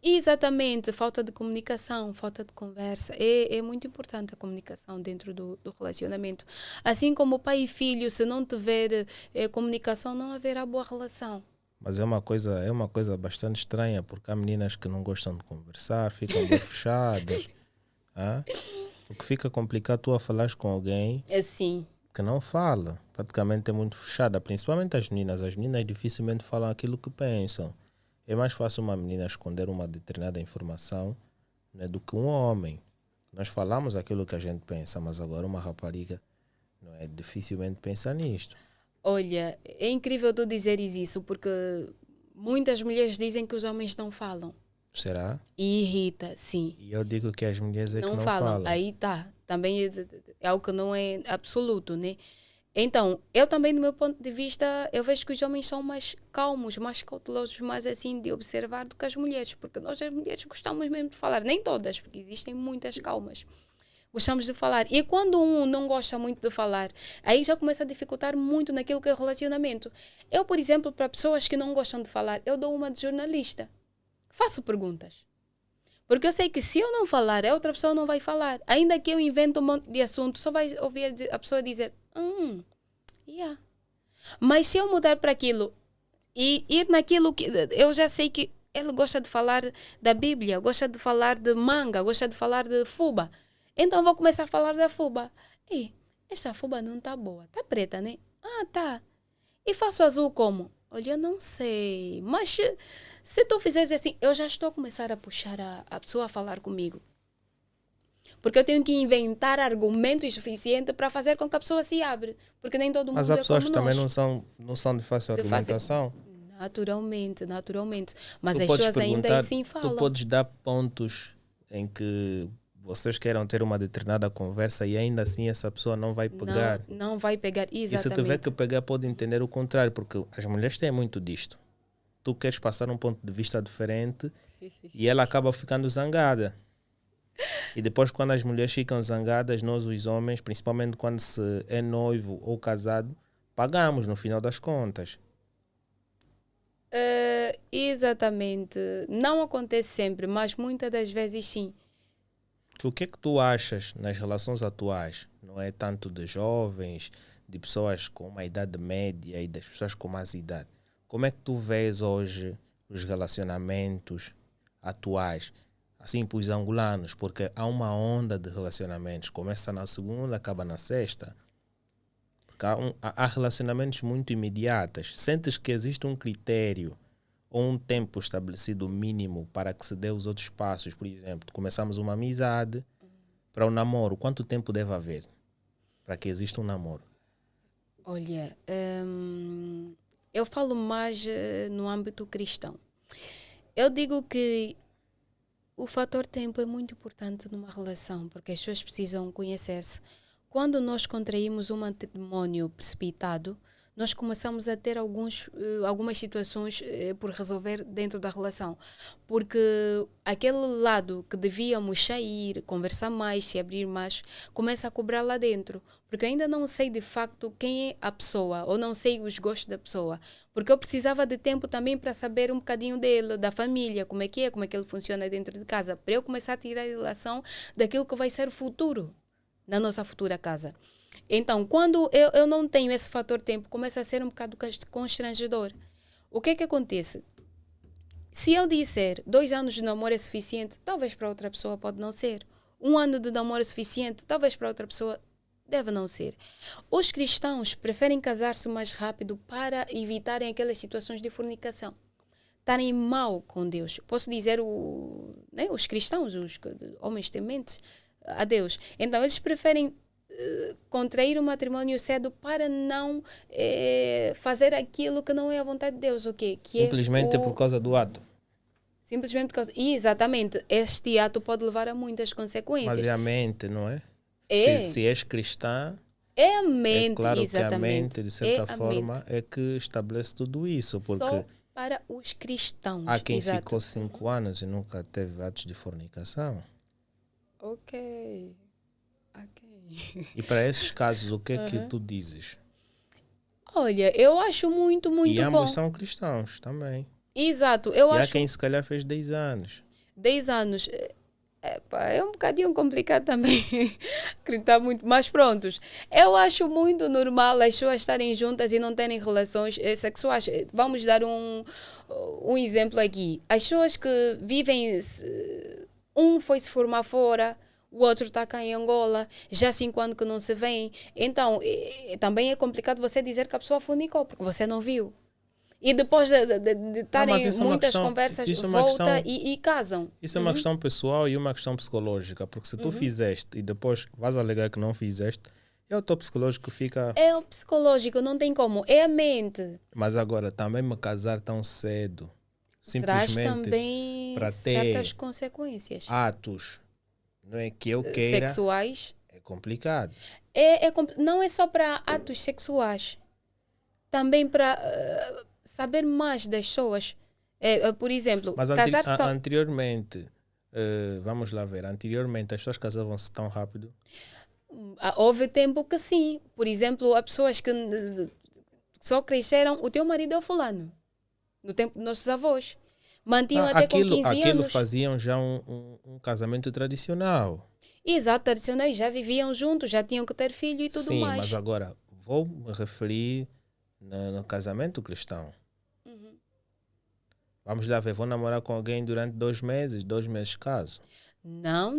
Exatamente, falta de comunicação, falta de conversa. É muito importante a comunicação dentro do relacionamento. Assim como pai e filho, se não tiver comunicação, não haverá boa relação. Mas é uma coisa bastante estranha, porque há meninas que não gostam de conversar, ficam bem fechadas. Ah? O que fica complicado tu a falar com alguém Assim, que não fala, praticamente é muito fechada, principalmente as meninas. As meninas dificilmente falam aquilo que pensam. É mais fácil uma menina esconder uma determinada informação, né, do que um homem. Nós falamos aquilo que a gente pensa, mas agora uma rapariga, não é, dificilmente pensa nisto. olha, é incrível tu dizeres isso, porque muitas mulheres dizem que os homens não falam. Será? E irrita, sim. E eu digo que as mulheres é que Não não falam. falam. Aí tá. Também é algo que não é absoluto, né? Então, eu também, do meu ponto de vista, eu vejo que os homens são mais calmos, mais cautelosos, mais assim de observar do que as mulheres. Porque nós, as mulheres, gostamos mesmo de falar. Nem todas, porque existem muitas calmas. Gostamos de falar. E quando um não gosta muito de falar, aí já começa a dificultar muito naquilo que é o relacionamento. Eu, por exemplo, para pessoas que não gostam de falar, eu dou uma de jornalista. Faço perguntas. Porque eu sei que se eu não falar, a outra pessoa não vai falar. Ainda que eu invente um monte de assunto, só vai ouvir a pessoa dizer, yeah. Mas se eu mudar para aquilo e ir naquilo que eu já sei que ele gosta de falar da Bíblia, gosta de falar de manga, gosta de falar de fuba. Então vou começar a falar da fuba. Ei, esta fuba não tá boa. Tá preta, né? Ah, tá. E faço azul como? Olha, eu não sei. Mas se tu fizeres assim, eu já estou a começar a puxar a pessoa a falar comigo. Porque eu tenho que inventar argumentos suficientes para fazer com que a pessoa se abra. Porque nem todo Mas mundo há é pessoas como que também nós. não são de fácil De fácil. argumentação. Naturalmente, naturalmente. Mas Tu as podes pessoas ainda perguntar, assim tu falam. podes dar pontos em que vocês queiram ter uma determinada conversa e ainda assim essa pessoa não vai Não, pegar. não vai pegar E se tiver exatamente. que pegar, pode entender o contrário, porque as mulheres têm muito disto. Tu queres passar um ponto de vista diferente e ela acaba ficando zangada. E depois, quando as mulheres ficam zangadas, nós, os homens, principalmente quando se é noivo ou casado, pagamos no final das contas. Exatamente. Não acontece sempre, mas muitas das vezes sim. O que é que tu achas nas relações atuais? Não é tanto de jovens, de pessoas com uma idade média e das pessoas com mais idade. Como é que tu vês hoje os relacionamentos atuais? Assim, para os angolanos, porque há uma onda de relacionamentos. Começa na segunda, acaba na sexta. Porque há relacionamentos muito imediatos. Sentes que existe um critério ou um tempo estabelecido mínimo para que se dê os outros passos? Por exemplo, começamos uma amizade para o namoro. Quanto tempo deve haver para que exista um namoro? Olha, eu falo mais no âmbito cristão. Eu digo que o fator tempo é muito importante numa relação, porque as pessoas precisam conhecer-se. Quando nós contraímos um matrimônio precipitado, nós começamos a ter algumas situações por resolver dentro da relação. Porque aquele lado que devíamos sair, conversar mais, se abrir mais, começa a cobrar lá dentro. Porque eu ainda não sei de facto quem é a pessoa, ou não sei os gostos da pessoa. Porque eu precisava de tempo também para saber um bocadinho dele, da família, como é que ele funciona dentro de casa, para eu começar a tirar a relação daquilo que vai ser o futuro, na nossa futura casa. Então, quando eu não tenho esse fator tempo, começa a ser um bocado constrangedor. O que é que acontece? Se eu disser 2 anos de namoro é suficiente, talvez para outra pessoa pode não ser. 1 ano de namoro é suficiente, talvez para outra pessoa deve não ser. Os cristãos preferem casar-se mais rápido para evitarem aquelas situações de fornicação. Estarem mal com Deus. Posso dizer os cristãos, os homens tementes a Deus. Então, eles preferem contrair o matrimônio cedo para não fazer aquilo que não é a vontade de Deus, o quê? Que é Simplesmente por causa do ato. simplesmente por causa. E exatamente, este ato pode levar a muitas Mas é consequências. a mente, não é? É, Se és cristã, é a é mente, claro que a exatamente. mente, de É certa a mente. forma, é que estabelece tudo isso. Porque Só para os há cristãos, quem ficou exato. 5 anos e nunca teve atos de fornicação. Ok, ok. E para esses casos, o que é que Uhum. tu dizes? Olha, eu acho muito, E muito ambos bom. são cristãos também. Exato, eu E há acho quem se calhar fez 10 anos. 10 anos. É um bocadinho complicado também acreditar muito, mas prontos. Eu acho muito normal as pessoas estarem juntas e não terem relações sexuais. Vamos dar um exemplo aqui. As pessoas que vivem, um foi se formar fora, o outro está cá em Angola, já há 5 anos que não se vêem. Então, também é complicado você dizer que a pessoa fornicou, porque você não viu. E depois de Não, mas estarem isso é uma muitas questão, conversas, isso é uma volta questão, e casam. isso é uma questão pessoal e uma questão psicológica, porque se tu fizeste e depois vais alegar que não fizeste, é o teu psicológico que fica. É o psicológico, não tem como. É a mente. Mas agora, também me casar tão cedo, Traz simplesmente também para certas ter consequências atos, não é que eu queira, sexuais. é complicado. Não é só para atos sexuais, também para saber mais das pessoas. Por exemplo, Mas casar-se anteriormente, vamos lá ver, anteriormente as pessoas casavam-se tão rápido. houve tempo que sim. Por exemplo, há pessoas que só cresceram. O teu marido é o fulano. No tempo dos nossos avós. Mantinham até com 15 aquilo anos. faziam já um casamento tradicional. Exato, tradicionais, já viviam juntos, já tinham que ter filho e tudo Sim, mais. mas agora vou me referir no casamento cristão. Vamos lá ver, vou namorar com alguém durante 2 meses caso. Não.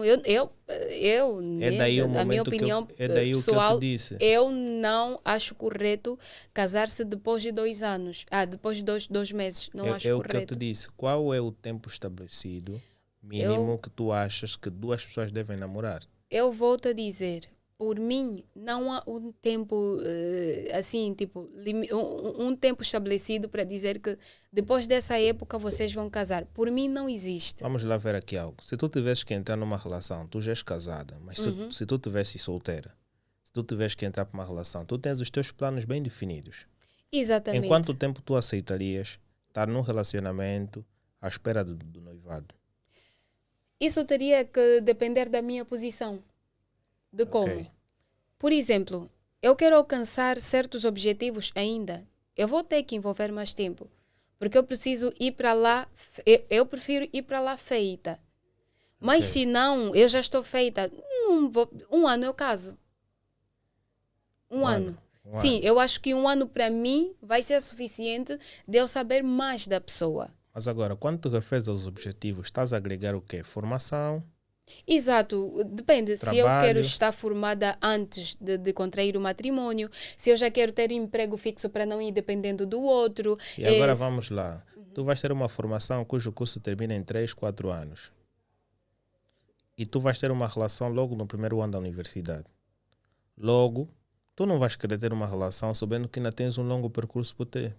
É daí o na minha momento opinião é daí pessoal, o que eu te disse. eu não acho correto casar-se depois de 2 anos. Depois de dois meses. Não acho É o que eu correto. te disse. Qual é o tempo estabelecido mínimo que tu achas que 2 pessoas devem namorar? Eu volto a dizer, por mim, não há um tempo assim, tipo, um tempo estabelecido para dizer que depois dessa época vocês vão casar. Por mim, não existe. Vamos lá ver aqui algo. Se tu tivesses que entrar numa relação, tu já és casada, mas se tu tivesses solteira, se tu tivesses que entrar para uma relação, tu tens os teus planos bem definidos. Exatamente. Em quanto tempo tu aceitarias estar num relacionamento à espera do noivado? Isso teria que depender da minha posição. De como? Ok. Por exemplo, eu quero alcançar certos objetivos ainda. Eu vou ter que envolver mais tempo. Porque eu preciso ir para lá, eu prefiro ir para lá feita. Mas Ok. se não, eu já estou feita, não vou, 1 ano eu caso. Um ano. Um Sim, ano. eu acho que 1 ano para mim vai ser suficiente de eu saber mais da pessoa. Mas agora, quando tu referes aos objetivos, estás a agregar o quê? Formação? Exato, depende. Se eu quero Trabalho. estar formada antes de contrair o matrimônio, se eu já quero ter um emprego fixo para não ir dependendo do outro. E agora vamos lá. Tu vais ter uma formação cujo curso termina em 3, 4 anos. E tu vais ter uma relação logo no primeiro ano da universidade. Logo, tu não vais querer ter uma relação sabendo que ainda tens um longo percurso por ter.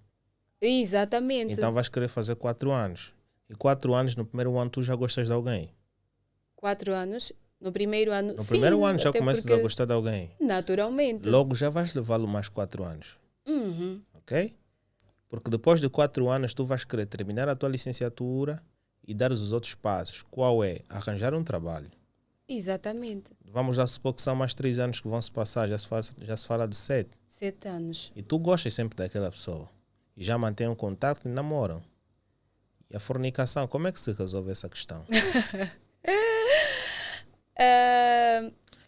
Exatamente. Então vais querer fazer 4 anos. E 4 anos no primeiro ano tu já gostas de alguém. 4 anos, no primeiro ano. No sim, primeiro ano já até começas porque, a gostar de alguém. naturalmente. Logo já vais levá-lo mais 4 anos. Uhum. Ok? Porque depois de 4 anos tu vais querer terminar a tua licenciatura e dar os outros passos. Qual é? Arranjar um trabalho. Exatamente. Vamos lá supor que são mais 3 anos que vão se passar, já se fala de 7. 7 anos. E tu gostas sempre daquela pessoa. E já mantém um contato e namoram. E a fornicação, como é que se resolve essa questão?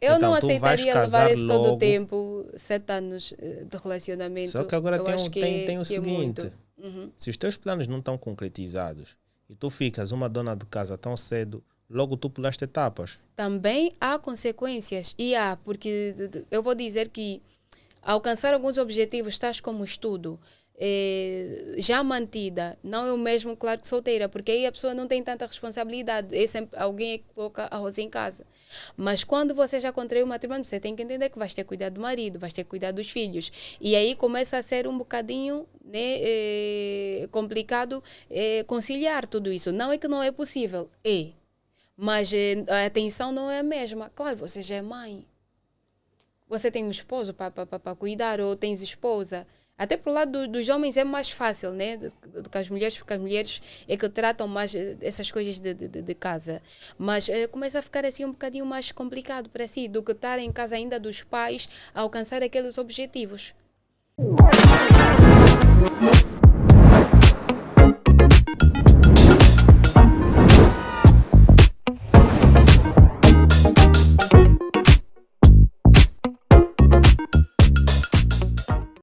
Eu Então, não tu vais aceitaria casar levar esse todo logo. o tempo, 7 anos de relacionamento. Só que agora eu acho que tem o que é muito. seguinte. Se os teus planos não estão concretizados e tu ficas uma dona de casa tão cedo, logo tu pulaste etapas. Também há consequências. E há, porque eu vou dizer que alcançar alguns objetivos, tais como o estudo, já mantida, não é o mesmo, claro, que solteira, porque aí a pessoa não tem tanta responsabilidade, é sempre alguém que coloca arroz em casa. Mas quando você já contraiu o matrimônio, você tem que entender que vais ter que cuidar do marido, vais ter que cuidar dos filhos. E aí começa a ser um bocadinho, né, complicado conciliar tudo isso. Não é que não é possível, mas a atenção não é a mesma. Claro, você já é mãe. Você tem um esposo para cuidar, ou tens esposa. Até pro lado dos homens é mais fácil, né? Do que as mulheres, porque as mulheres é que tratam mais essas coisas de casa. Mas começa a ficar assim um bocadinho mais complicado para si, do que estar em casa ainda dos pais a alcançar aqueles objetivos.